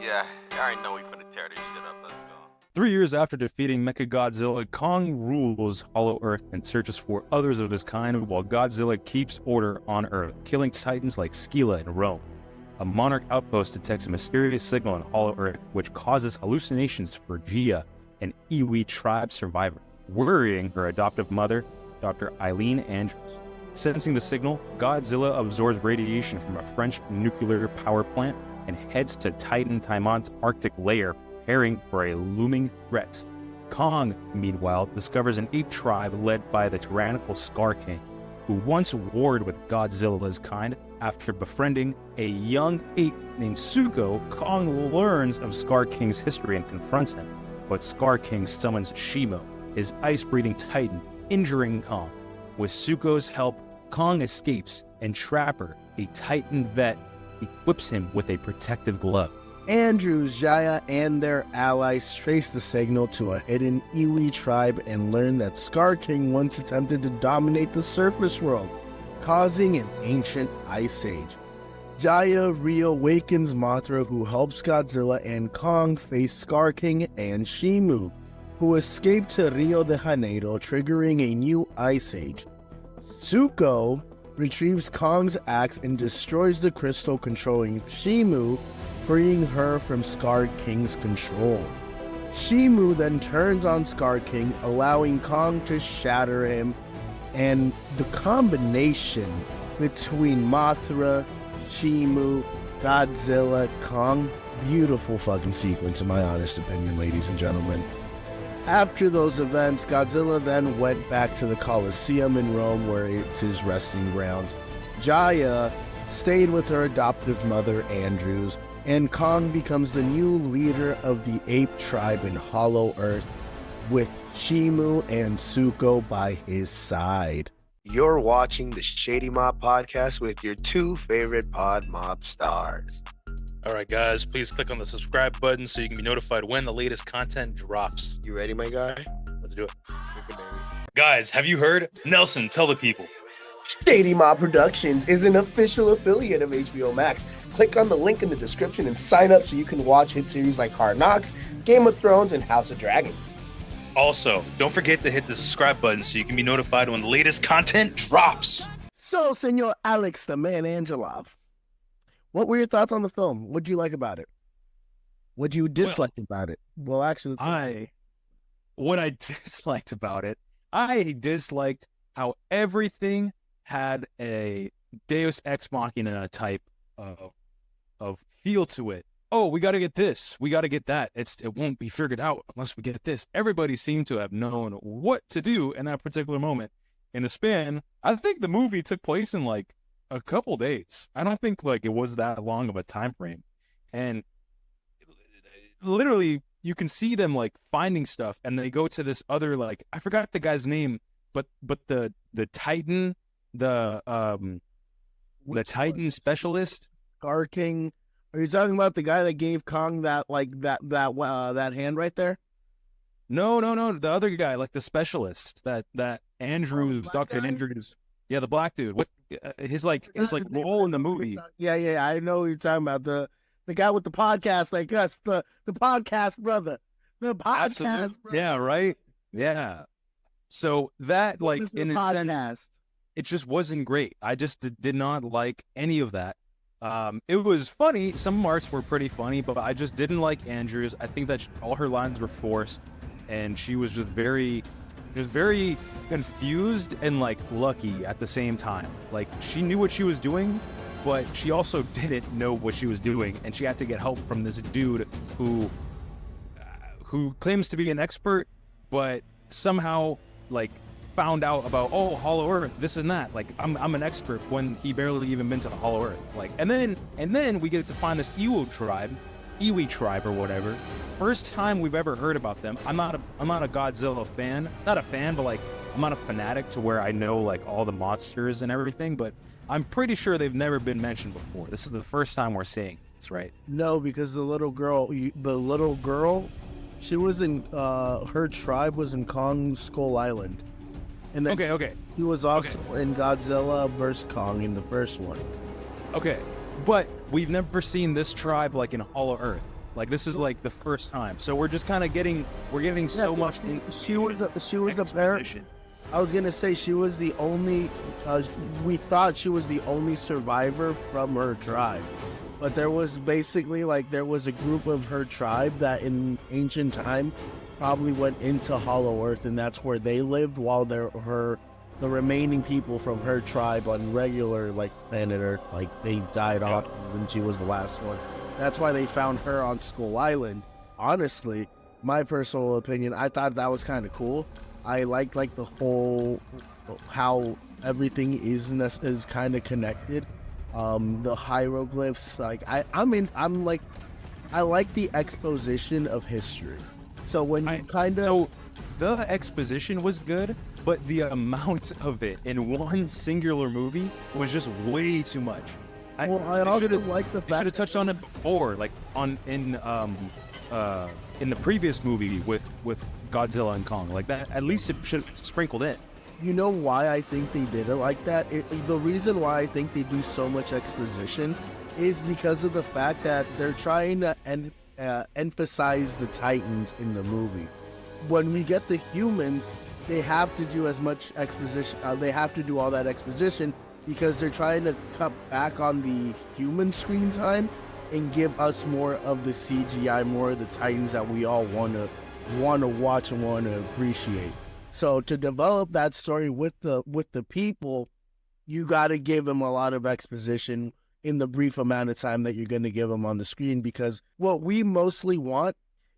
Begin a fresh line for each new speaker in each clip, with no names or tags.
Yeah, I already know we finna tear this shit up. Let's go.
3 years after defeating Mechagodzilla, Kong rules Hollow Earth and searches for others of his kind while Godzilla keeps order on Earth, killing titans like Scylla and Rome. A Monarch outpost detects a mysterious signal on Hollow Earth which causes hallucinations for Gia, an Iwi tribe survivor, worrying her adoptive mother, Dr. Eileen Andrews. Sensing the signal, Godzilla absorbs radiation from a French nuclear power plant and heads to Titan Taimon's Arctic lair, preparing for a looming threat. Kong, meanwhile, discovers an ape tribe led by the tyrannical Scar King, who once warred with Godzilla's kind. After befriending a young ape named Suko, Kong learns of Scar King's history and confronts him, but Scar King summons Shimo, his ice-breathing titan, injuring Kong. With Suko's help, Kong escapes, and Trapper, a titan vet, equips him with a protective glove.
Andrews, Jaya, and their allies trace the signal to a hidden Iwi tribe and learn that Scar King once attempted to dominate the surface world, causing an ancient ice age. Jaya reawakens Mothra, who helps Godzilla and Kong face Scar King and Shimu, who escaped to Rio de Janeiro, triggering a new ice age. Suko retrieves Kong's axe and destroys the crystal controlling Shimu, freeing her from Scar King's control. Shimu then turns on Scar King, allowing Kong to shatter him, and the combination between Mothra, Shimu, Godzilla, Kong, beautiful fucking sequence in my honest opinion, ladies and gentlemen. After those events, Godzilla then went back to the Colosseum in Rome, where it's his resting grounds. Jaya stayed with her adoptive mother, Andrews, and Kong becomes the new leader of the ape tribe in Hollow Earth, with Shimu and Suko by his side.
You're watching the Shady Mob podcast with your two favorite pod mob stars.
All right, guys, please click on the subscribe button so you can be notified when the latest content drops.
You ready, my guy?
Let's do it. Guys, have you heard? Nelson, tell the people.
Shady Mob Productions is an official affiliate of HBO Max. Click on the link in the description and sign up so you can watch hit series like Hard Knocks, Game of Thrones, and House of Dragons.
Also, don't forget to hit the subscribe button so you can be notified when the latest content drops.
So, Senor Alex the Man Angelov, what were your thoughts on the film? What did you like about it? What did you dislike about it? Well, actually,
what I disliked about it, I disliked how everything had a Deus Ex Machina type of feel to it. Oh, we got to get this. We got to get that. It won't be figured out unless we get this. Everybody seemed to have known what to do in that particular moment. In the span, I think the movie took place in like a couple days. I don't think like it was that long of a time frame. And literally you can see them like finding stuff, and they go to this other, like, I forgot the guy's name, but the Titan, the Titan specialist.
Scar King. Are you talking about the guy that gave Kong that hand right there?
No. The other guy, like the specialist, that Andrews, Dr. Andrews. Yeah, the black dude. What his role in the movie?
Yeah. I know what you're talking about. The guy with the podcast, like us, the podcast brother. The podcast
Absolutely.
brother.
Yeah, right? Yeah. So that, like, in a sense,
podcast.
it just wasn't great. I just did not like any of that. It was funny. Some parts were pretty funny, but I just didn't like Andrews. I think that all her lines were forced, and she was just very confused and like lucky at the same time. Like, she knew what she was doing, but she also didn't know what she was doing, and she had to get help from this dude who claims to be an expert, but somehow like found out about, oh, Hollow Earth, this and that. Like, I'm an expert when he barely even been to Hollow Earth. Like, and then we get to find this Iwi tribe or whatever. First time we've ever heard about them. I'm not a Godzilla fan. Not a fan, but like, I'm not a fanatic to where I know like all the monsters and everything, but I'm pretty sure they've never been mentioned before. This is the first time we're seeing this, right?
No, because the little girl, she was in her tribe was in Kong Skull Island. And then
Okay.
he was also in Godzilla vs. Kong in the first one.
Okay, but we've never seen this tribe like in Hollow Earth. Like this is like the first time, so we're just kind of getting so much.
She was a parent. I was gonna say she was the only. We thought she was the only survivor from her tribe, but there was basically like there was a group of her tribe that in ancient time probably went into Hollow Earth, and that's where they lived while the remaining people from her tribe on regular like planet Earth, like they died off, and she was the last one. That's why they found her on Skull Island. Honestly, my personal opinion, I thought that was kind of cool. I like the whole how everything is kind of connected. The hieroglyphs, like I like the exposition of history. So when you
the exposition was good, but the amount of it in one singular movie was just way too much.
I also like the fact
they should have touched on it before, like in the previous movie with Godzilla and Kong, like that. At least it should have sprinkled in.
You know why I think they did it like that? The reason why I think they do so much exposition is because of the fact that they're trying to emphasize the Titans in the movie. When we get the humans, they have to do as much exposition. They have to do all that exposition because they're trying to cut back on the human screen time and give us more of the CGI, more of the Titans that we all want to watch and want to appreciate. So to develop that story with the people, you got to give them a lot of exposition in the brief amount of time that you're going to give them on the screen, because what we mostly want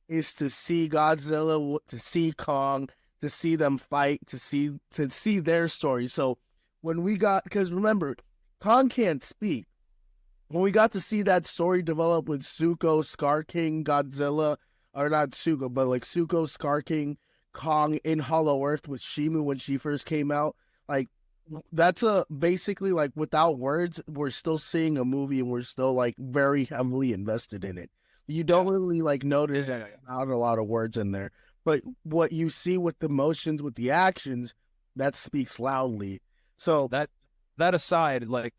is to see Godzilla, to see Kong, to see them fight, to see their story. So when we got, because remember, Kong can't speak. When we got to see that story develop with Zuko, Scar King, Godzilla, or not Zuko, but like Zuko, Scar King, Kong in Hollow Earth with Shimu when she first came out, like that's basically like without words, we're still seeing a movie and we're still like very heavily invested in it. You don't really like notice not a lot of words in there, but what you see with the motions, with the actions, that speaks loudly. So
that aside, like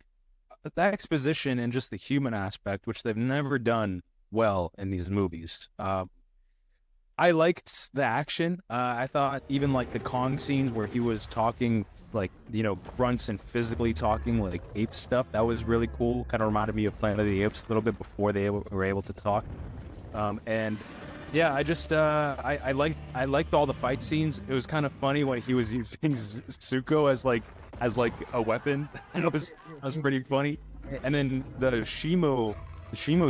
that exposition and just the human aspect, which they've never done well in these movies. I liked the action. I thought even like the Kong scenes where he was talking like, grunts and physically talking like ape stuff, that was really cool. Kind of reminded me of Planet of the Apes a little bit before they were able to talk. And yeah, I just I liked all the fight scenes. It was kind of funny when he was using Zuko as a weapon. It was pretty funny. And then the Shimo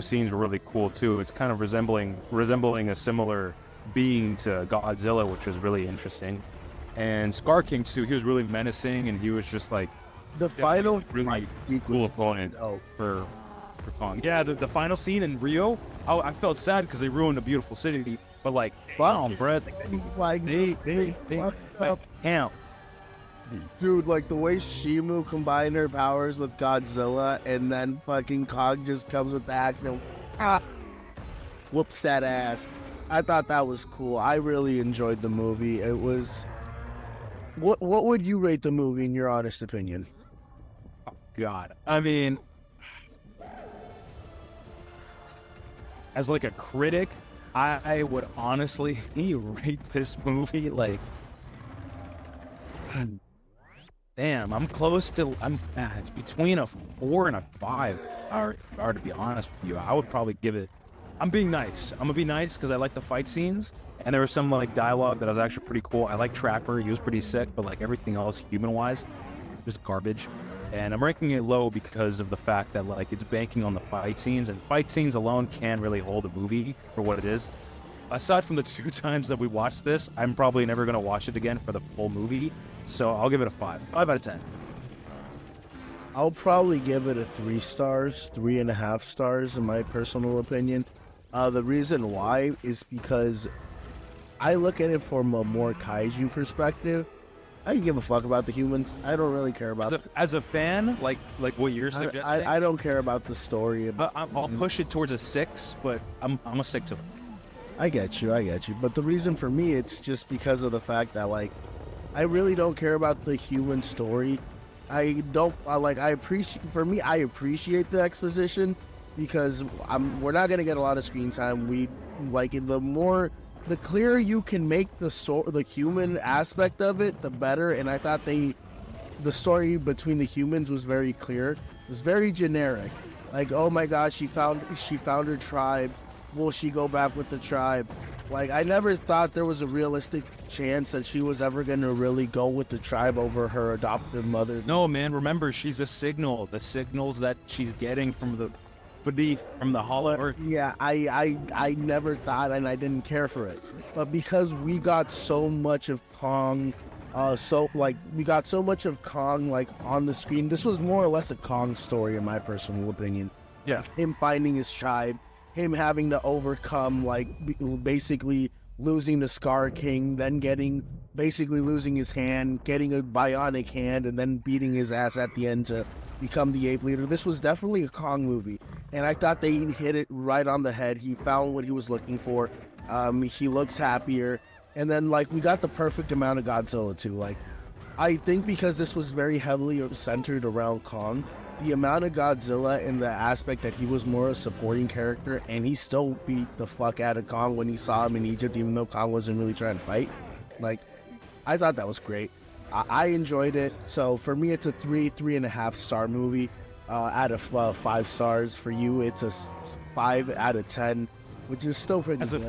scenes were really cool too. It's kind of resembling a similar being to Godzilla, which was really interesting. And Scar King too, he was really menacing, and he was just like
the final
really cool opponent for Kong. Yeah, the final scene in Rio, I felt sad because they ruined a beautiful city, but like, wow, Brett, like
dude, like the way Shimu combined her powers with Godzilla, and then fucking Kong just comes with the action, whoops that ass. I thought that was cool. I really enjoyed the movie. It was. What would you rate the movie in your honest opinion?
Oh, God, I mean, as like a critic, I would honestly rate this movie like, damn, I'm close to, it's between a 4 and a 5. Or to be honest with you, I would probably give it. I'm being nice. I'm gonna be nice because I like the fight scenes, and there was some like dialogue that was actually pretty cool. I like Trapper; he was pretty sick, but like everything else, human-wise, just garbage. And I'm ranking it low because of the fact that like it's banking on the fight scenes, and fight scenes alone can't really hold a movie for what it is. Aside from the 2 times that we watched this, I'm probably never gonna watch it again for the full movie. So I'll give it a 5 out of 10.
I'll probably give it a 3 stars, 3.5 stars in my personal opinion. The reason why is because I look at it from a more kaiju perspective. I can give a fuck about the humans. I don't really care about
as a fan, like what you're suggesting.
I don't care about the story.
I'll push it towards a 6, but I'm gonna stick to it.
I get you. But the reason for me, it's just because of the fact that like I really don't care about the human story. I appreciate the exposition, because we're not gonna get a lot of screen time. We like the clearer you can make the human aspect of it, the better. And I thought the story between the humans was very clear. It was very generic. Like, oh my gosh, she found her tribe. Will she go back with the tribe? Like, I never thought there was a realistic chance that she was ever going to really go with the tribe over her adoptive mother.
No, man, remember, she's a signal. The signals that she's getting from the hollow earth.
Yeah, I never thought, and I didn't care for it. But because we got so much of Kong, we got so much of Kong, like, on the screen. This was more or less a Kong story, in my personal opinion.
Yeah.
Him finding his tribe, him having to overcome, like, basically losing the Scar King, then basically losing his hand, getting a bionic hand, and then beating his ass at the end to become the ape leader. This was definitely a Kong movie, and I thought they hit it right on the head. He found what he was looking for. He looks happier, and then, like, we got the perfect amount of Godzilla too. Like, I think because this was very heavily centered around Kong, the amount of Godzilla and the aspect that he was more a supporting character, and he still beat the fuck out of Kong when he saw him in Egypt, even though Kong wasn't really trying to fight. Like, I thought that was great. I enjoyed it. So for me, it's a 3.5 star movie out of 5 stars. For you, it's a 5 out of 10, which is still pretty good.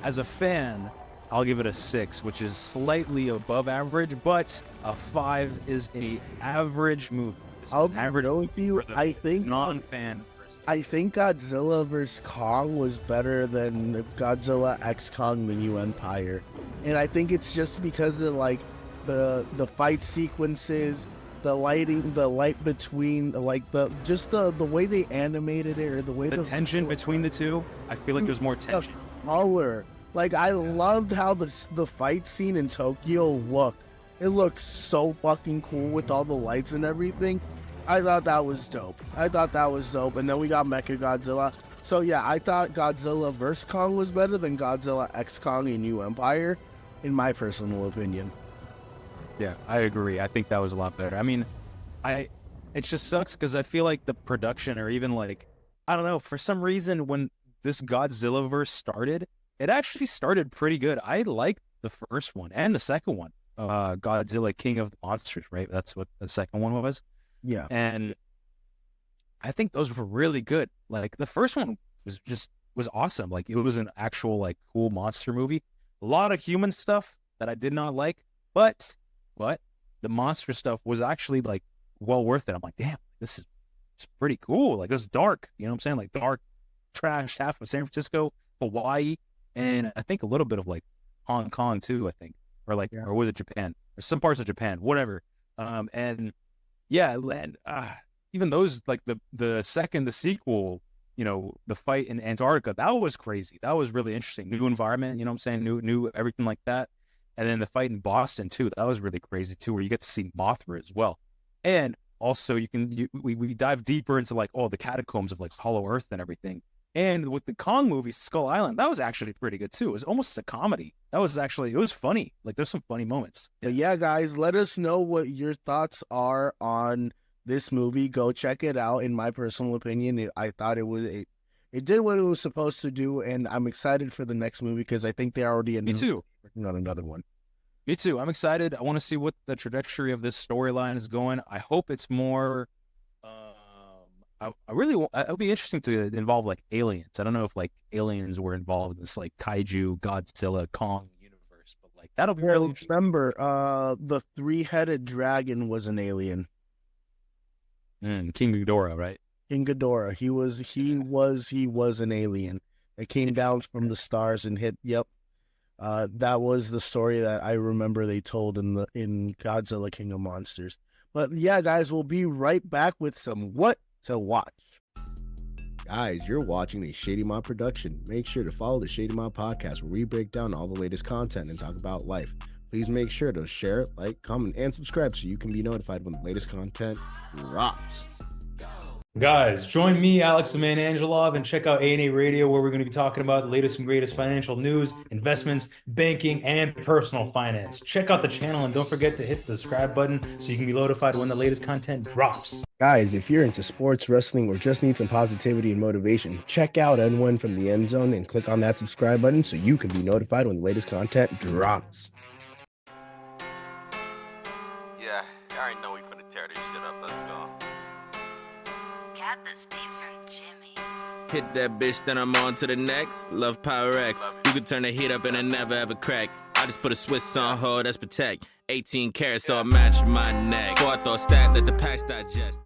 As a fan, I'll give it a 6, which is slightly above average, but a 5 is a average movie.
I'll go with you. I think
non-fan.
I think Godzilla vs. Kong was better than Godzilla x Kong: The New Empire, and I think it's just because of, like, the fight sequences, the lighting, the light between, like, the way they animated it, or the way
the tension between the two. I feel like there's more tension.
Color. Like, I loved how the fight scene in Tokyo looked. It looks so fucking cool with all the lights and everything. I thought that was dope. And then we got Mechagodzilla. So yeah, I thought Godzilla vs. Kong was better than Godzilla x Kong: A New Empire, in my personal opinion.
Yeah, I agree. I think that was a lot better. I mean, it just sucks because I feel like the production, or even, like, I don't know, for some reason when this Godzilla verse started, it actually started pretty good. I liked the first one and the second one. Godzilla King of the Monsters, right? That's what the second one was.
Yeah.
And I think those were really good. Like, the first one was awesome. Like, it was an actual, like, cool monster movie. A lot of human stuff that I did not like, but the monster stuff was actually, like, well worth it. I'm like, damn, it's pretty cool. Like, it was dark, you know what I'm saying? Like, dark, trash, half of San Francisco, Hawaii, and I think a little bit of, like, Hong Kong too, I think. Or, like, or was it Japan? Or some parts of Japan, whatever. And yeah, and even those, like, the sequel, you know, the fight in Antarctica, that was crazy. That was really interesting. New environment, you know what I'm saying? New everything like that. And then the fight in Boston too, that was really crazy too, where you get to see Mothra as well. And also we dive deeper into, like, all the catacombs of, like, Hollow Earth and everything. And with the Kong movie, Skull Island, that was actually pretty good too. It was almost a comedy. It was funny. Like, there's some funny moments.
But yeah, guys, let us know what your thoughts are on this movie. Go check it out. In my personal opinion, I thought it did what it was supposed to do, and I'm excited for the next movie because I think they're already working on another one.
Me too. I'm excited. I want to see what the trajectory of this storyline is going. I hope it's more. It'll be interesting to involve, like, aliens. I don't know if, like, aliens were involved in this, like, kaiju, Godzilla, Kong universe, but, like, that'll be really interesting.
Remember, the 3-headed dragon was an alien.
King Ghidorah, right?
King Ghidorah. He was an alien. It came down from the stars and hit. Yep. That was the story that I remember they told in Godzilla King of Monsters. But yeah, guys, we'll be right back with some What to Watch.
Guys, you're watching a Shady Mob production. Make sure to follow the Shady Mob podcast, where we break down all the latest content and talk about life. Please make sure to share, like, comment, and subscribe so you can be notified when the latest content drops.
Guys, join me, Alex the Man Angelov, and check out A&A Radio, where we're going to be talking about the latest and greatest financial news, investments, banking, and personal finance. Check out the channel and don't forget to hit the subscribe button so you can be notified when the latest content drops.
Guys, if you're into sports, wrestling, or just need some positivity and motivation, check out N1 from the End Zone and click on that subscribe button so you can be notified when the latest content drops.
Yeah, I already know we finna tear this shit up. Let's go.
Got this beat from Jimmy.
Hit that bitch, then I'm on to the next. Love Power X. You can turn the heat up and it never ever crack. I just put a Swiss on hold, that's protect. 18 carats, so I match my neck. Before I throw a stack, let the packs digest.